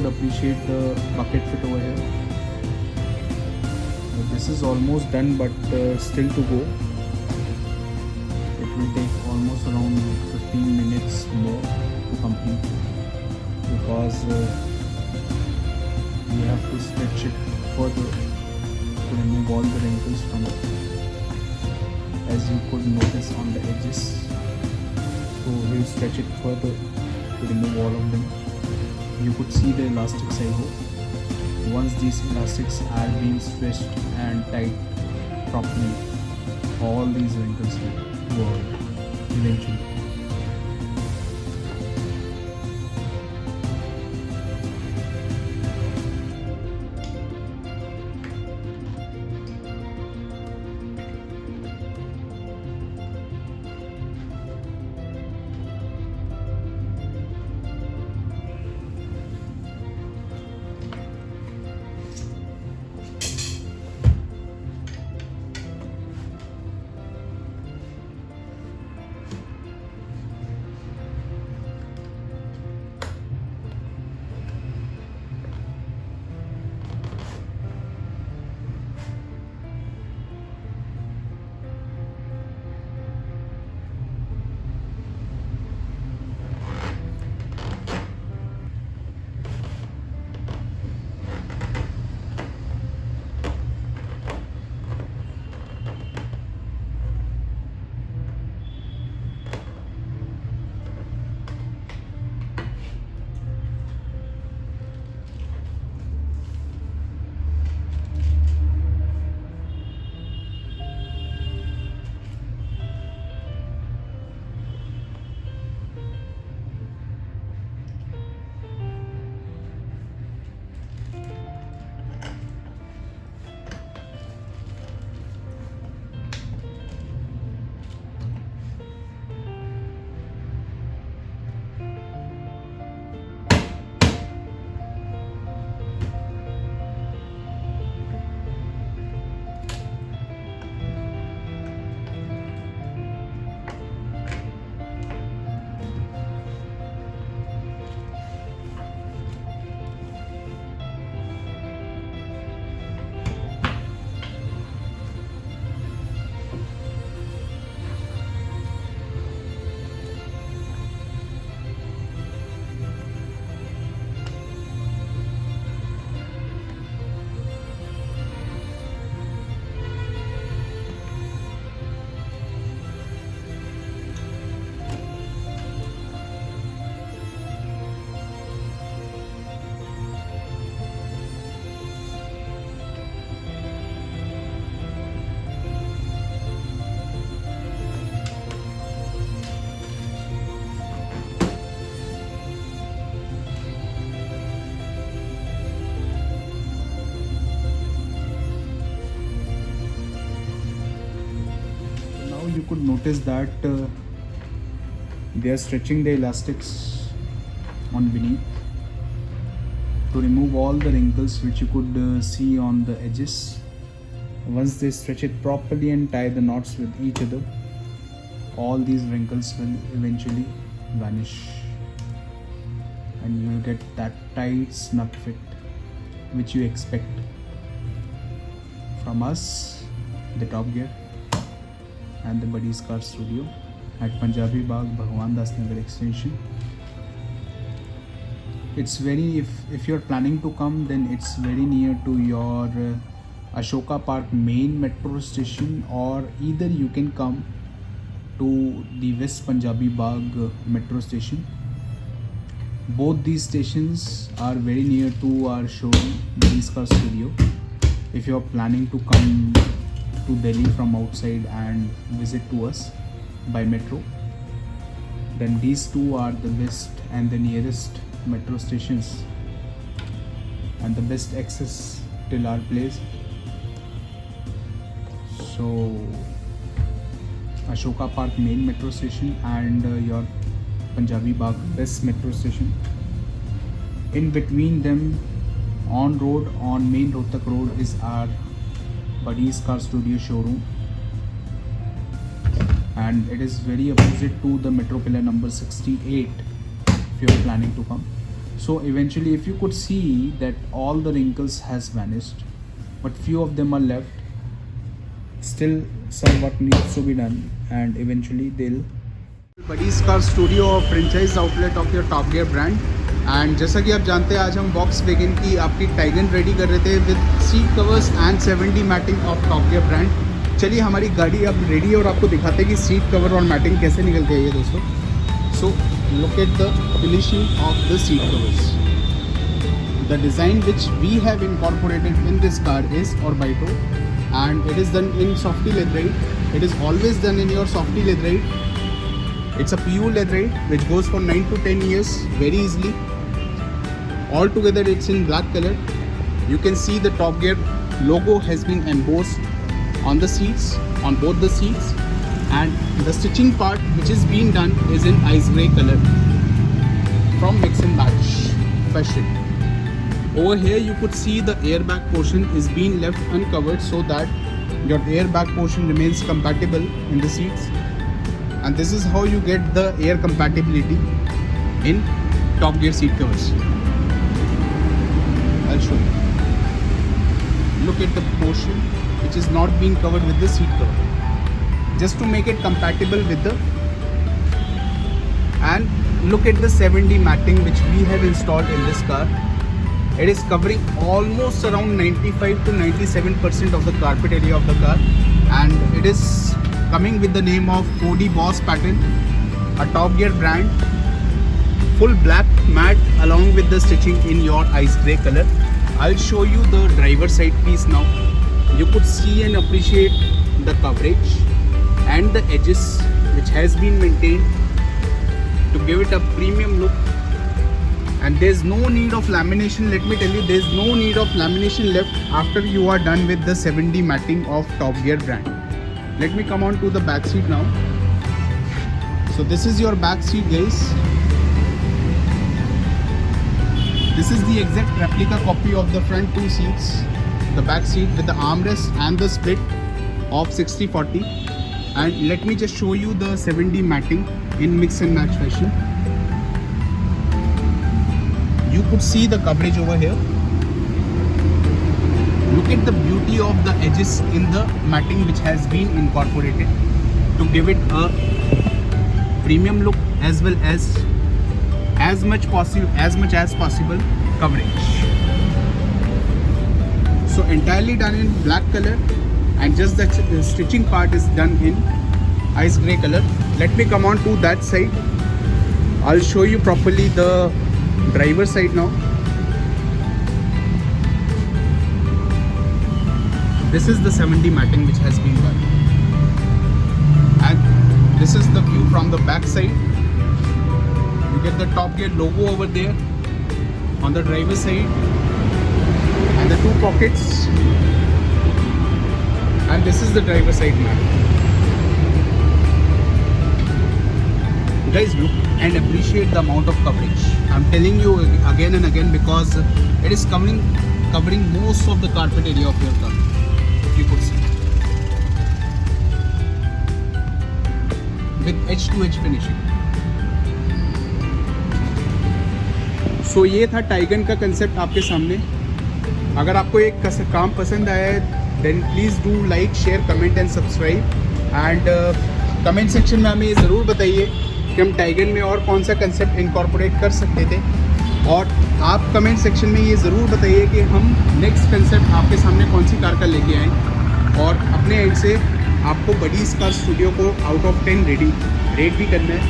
would appreciate the bucket fit over here. This is almost done, but still to go. It will take almost around 15 minutes more to complete, because we have to stretch it further to remove all the wrinkles from it, as you could notice on the edges. So we'll stretch it further to remove all of them. You could see the elastics, I hope. Once these elastics are being stretched and tied properly, all these wrinkles will go out eventually. You could notice that they are stretching the elastics on beneath to remove all the wrinkles which you could see on the edges. Once they stretch it properly and tie the knots with each other, all these wrinkles will eventually vanish, and you will get that tight snug fit which you expect from us, the Top Gear and the Buddy's Car Studio at Punjabi Bagh, Bhagwan Nagar extension. It's very, if you're planning to come, then it's very near to your Ashoka Park main metro station, or either you can come to the West Punjabi Bagh metro station. Both these stations are very near to our showroom, Buddy's Car Studio. If you're planning to come to Delhi from outside and visit to us by metro, then these two are the best and the nearest metro stations and the best access till our place. So Ashoka Park main metro station and your Punjabi Bagh West metro station. In between them, on road, on main Rohtak road, is our Buddy's Car Studio showroom, and it is very opposite to the metro pillar number 68 if you are planning to come. So eventually, if you could see that all the wrinkles has vanished, but few of them are left, still some work needs to be done, and eventually they'll Buddy's car studio और franchise outlet of your Top Gear brand. And जैसा कि आप जानते हैं आज हम box vegan की आपकी टाइगन रेडी कर रहे थे with seat covers and 7D matting of top gear brand. चलिए हमारी गाड़ी अब रेडी है और आपको दिखाते हैं कि सीट कवर और मैटिंग कैसे निकल के आई है दोस्तों। So look at the finishing of the seat covers. The design which we have incorporated in this car is Orbito and it is done in softy leatherite. It is always done in your softy leatherite. It's a PU leatherite which goes for 9 to 10 years very easily. Altogether it's in black color. You can see the Top Gear logo has been embossed on the seats, on both the seats, and the stitching part which is being done is in ice grey color from mix and match fashion. Over here you could see the airbag portion is being left uncovered so that your airbag portion remains compatible in the seats. And this is how you get the air compatibility in Top Gear seat covers. I'll show you. Look at the portion which is not being covered with the seat cover, just to make it compatible with the, and look at the 7D matting which we have installed in this car. It is covering almost around 95 to 97% of the carpet area of the car, and it is coming with the name of 4D Boss pattern, a Top Gear brand, full black matte along with the stitching in your ice grey color. I'll show you the driver side piece now. You could see and appreciate the coverage and the edges which has been maintained to give it a premium look. And there's no need of lamination. Let me tell you, there's no need of lamination left after you are done with the 7D matting of Top Gear brand. Let me come on to the back seat now. So this is your back seat, guys. This is the exact replica copy of the front two seats. The back seat with the armrest and the split of 60/40. And let me just show you the 7D matting in mix and match fashion. You could see the coverage over here. Look at the beauty of the edges in the matting which has been incorporated to give it a premium look as well as much as possible coverage. So entirely done in black color, and just the stitching part is done in ice grey color. Let me come on to that side. I'll show you properly the driver side now. This is the 7D matting which has been done, and this is the view from the back side. You get the Top Gear logo over there on the driver side and the two pockets, and this is the driver side mat. Guys, look and appreciate the amount of coverage. I'm telling you again and again because it is covering most of the carpet area of your car. You could see with edge to edge finishing. So ये था Taigun का concept आपके सामने। अगर आपको एक काम पसंद आया है then please do like, share, comment and subscribe. And comment section में हमें ये ज़रूर बताइए कि हम टाइगन में और कौन सा कंसेप्ट इनकॉर्पोरेट कर सकते थे, और आप कमेंट सेक्शन में ये ज़रूर बताइए कि हम नेक्स्ट कंसेप्ट आपके सामने कौन सी कार का लेके आएँ, और अपने एंड से आपको बडीज़ कार स्टूडियो को आउट ऑफ 10 रेट भी करना है।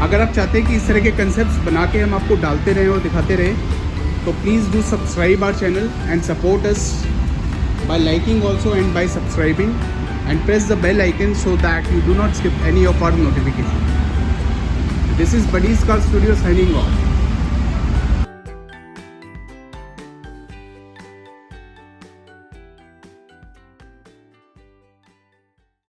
अगर आप चाहते हैं कि इस तरह के कंसेप्ट्स बना के हम आपको डालते रहें और दिखाते रहें, तो please do subscribe our channel and support us by liking also and by subscribing, and press the bell icon so that you do not skip any of our notifications. This is Buddy's Car Studio signing off.